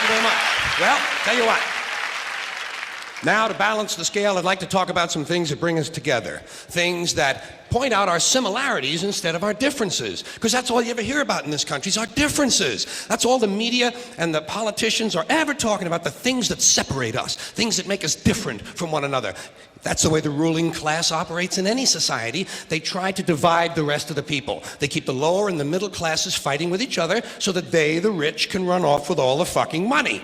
you very much. Well, tell you what. Now, to balance the scale, I'd like to talk about some things that bring us together. Things that point out our similarities instead of our differences. Because that's all you ever hear about in this country is our differences. That's all the media and the politicians are ever talking about, the things that separate us, things that make us different from one another. That's the way the ruling class operates in any society. They try to divide the rest of the people. They keep the lower and the middle classes fighting with each other so that they, the rich, can run off with all the fucking money.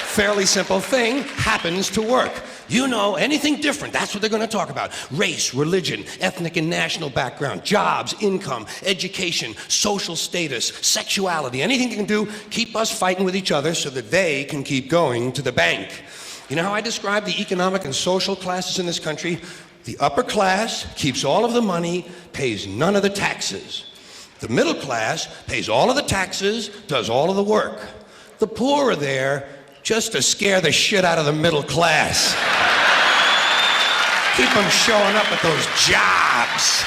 Fairly simple thing, happens to work. You know, anything different, that's what they're going to talk about. Race, religion, ethnic and national background, jobs, income, education, social status, sexuality, anything you can do, keep us fighting with each other so that they can keep going to the bank. You know how I describe the economic and social classes in this country? The upper class keeps all of the money, pays none of the taxes. The middle class pays all of the taxes, does all of the work. The poor are there just to scare the shit out of the middle class. Keep them showing up at those jobs.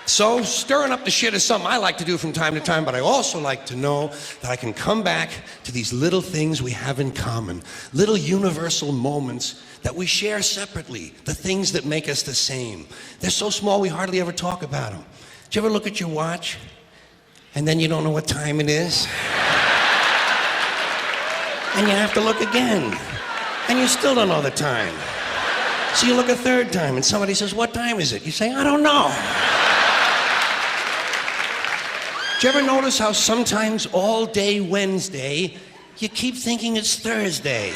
So stirring up the shit is something I like to do from time to time, but I also like to know that I can come back to these little things we have in common, little universal moments that we share separately, the things that make us the same. They're so small we hardly ever talk about them. Did you ever look at your watch and then you don't know what time it is? And you have to look again, and you still don't know the time. So you look a third time, and somebody says, "What time is it?" You say, "I don't know." Do you ever notice how sometimes all day Wednesday, you keep thinking it's Thursday?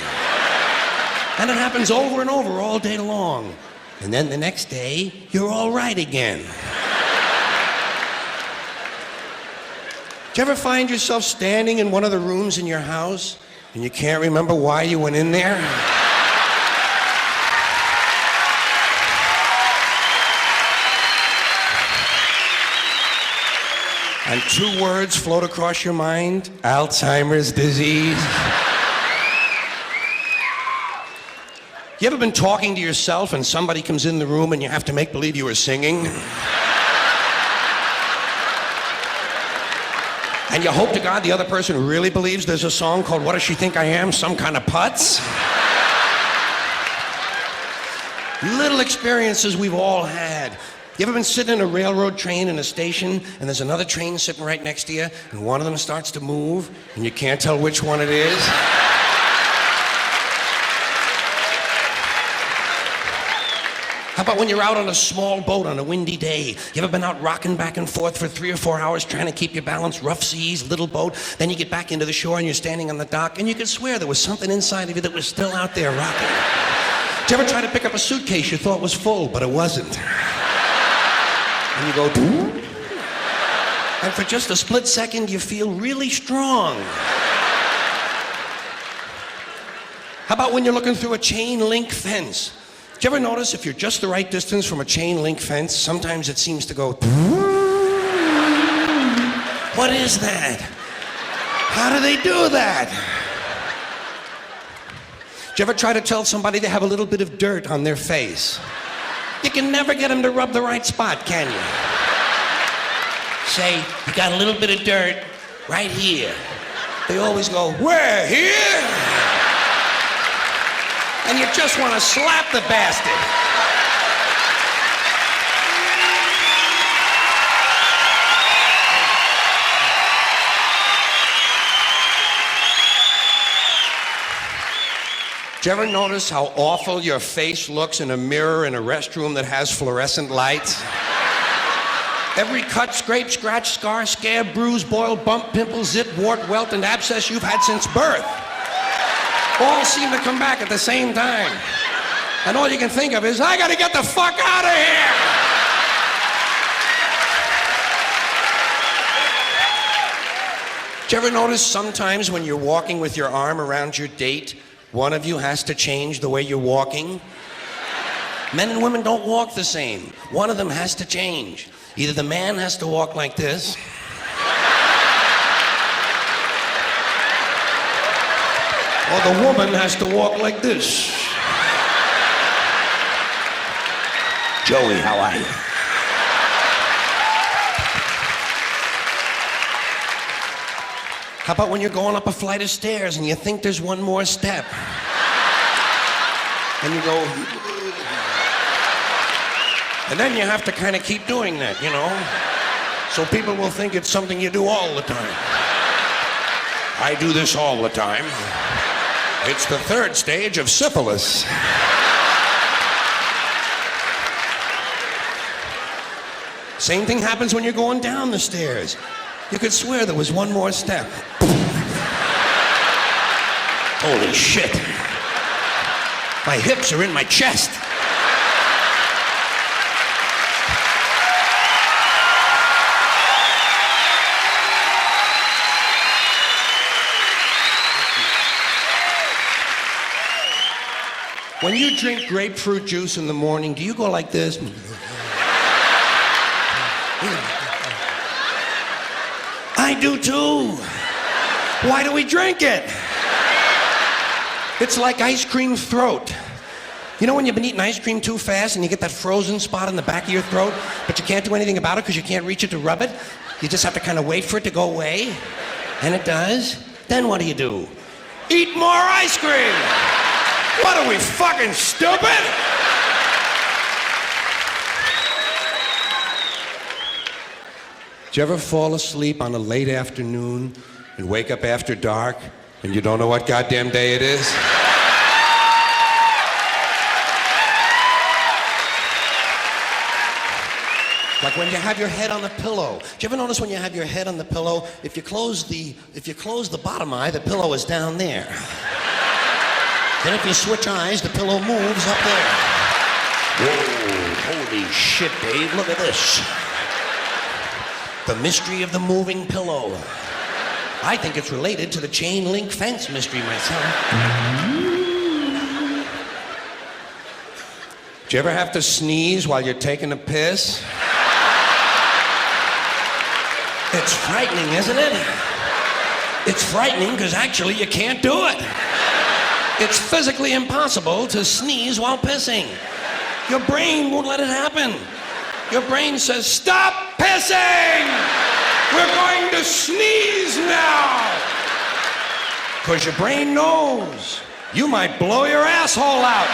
And it happens over and over all day long. And then the next day, you're all right again. Do you ever find yourself standing in one of the rooms in your house and you can't remember why you went in there? And two words float across your mind: Alzheimer's disease. You ever been talking to yourself and somebody comes in the room and you have to make believe you were singing? And you hope to God the other person really believes there's a song called "What Does She Think I Am? Some Kind of Putz?" Little experiences we've all had. You ever been sitting in a railroad train in a station and there's another train sitting right next to you and one of them starts to move and you can't tell which one it is? How about when you're out on a small boat on a windy day? You ever been out rocking back and forth for 3 or 4 hours trying to keep your balance, rough seas, little boat, then you get back into the shore and you're standing on the dock and you could swear there was something inside of you that was still out there rocking? Did you ever try to pick up a suitcase you thought was full, but it wasn't? And you go, "Doo?" And for just a split second, you feel really strong. How about when you're looking through a chain link fence? Do you ever notice if you're just the right distance from a chain link fence, sometimes it seems to go, "Doo?" What is that? How do they do that? Do you ever try to tell somebody they have a little bit of dirt on their face? You can never get them to rub the right spot, can you? Say, "You got a little bit of dirt right here." They always go, "Where? Here?" And you just want to slap the bastard. Do you ever notice how awful your face looks in a mirror in a restroom that has fluorescent lights? Every cut, scrape, scratch, scar, scab, bruise, boil, bump, pimple, zit, wart, welt, and abscess you've had since birth all seem to come back at the same time. And all you can think of is, "I gotta get the fuck out of here!" Do you ever notice sometimes when you're walking with your arm around your date, one of you has to change the way you're walking? Men and women don't walk the same. One of them has to change. Either the man has to walk like this, or the woman has to walk like this. "Joey, how are you?" How about when you're going up a flight of stairs and you think there's one more step? And you go... And then you have to kind of keep doing that, you know? So people will think it's something you do all the time. I do this all the time. It's the third stage of syphilis. Same thing happens when you're going down the stairs. You could swear there was one more step. Holy shit. My hips are in my chest. When you drink grapefruit juice in the morning, do you go like this? I do too. Why do we drink it? It's like ice cream throat. You know when you've been eating ice cream too fast and you get that frozen spot in the back of your throat, but you can't do anything about it because you can't reach it to rub it? You just have to kind of wait for it to go away. And it does. Then what do? Eat more ice cream! What are we, fucking stupid? Did you ever fall asleep on a late afternoon and wake up after dark and you don't know what goddamn day it is? Like when you have your head on the pillow. Do you ever notice when you have your head on the pillow, if you close the bottom eye, the pillow is down there. Then if you switch eyes, the pillow moves up there. Whoa, holy shit, Dave, look at this. The mystery of the moving pillow. I think it's related to the chain link fence mystery myself. Do you ever have to sneeze while you're taking a piss? It's frightening, isn't it? It's frightening because actually you can't do it. It's physically impossible to sneeze while pissing. Your brain won't let it happen. Your brain says, stop pissing! We're going to sneeze now! Because your brain knows you might blow your asshole out.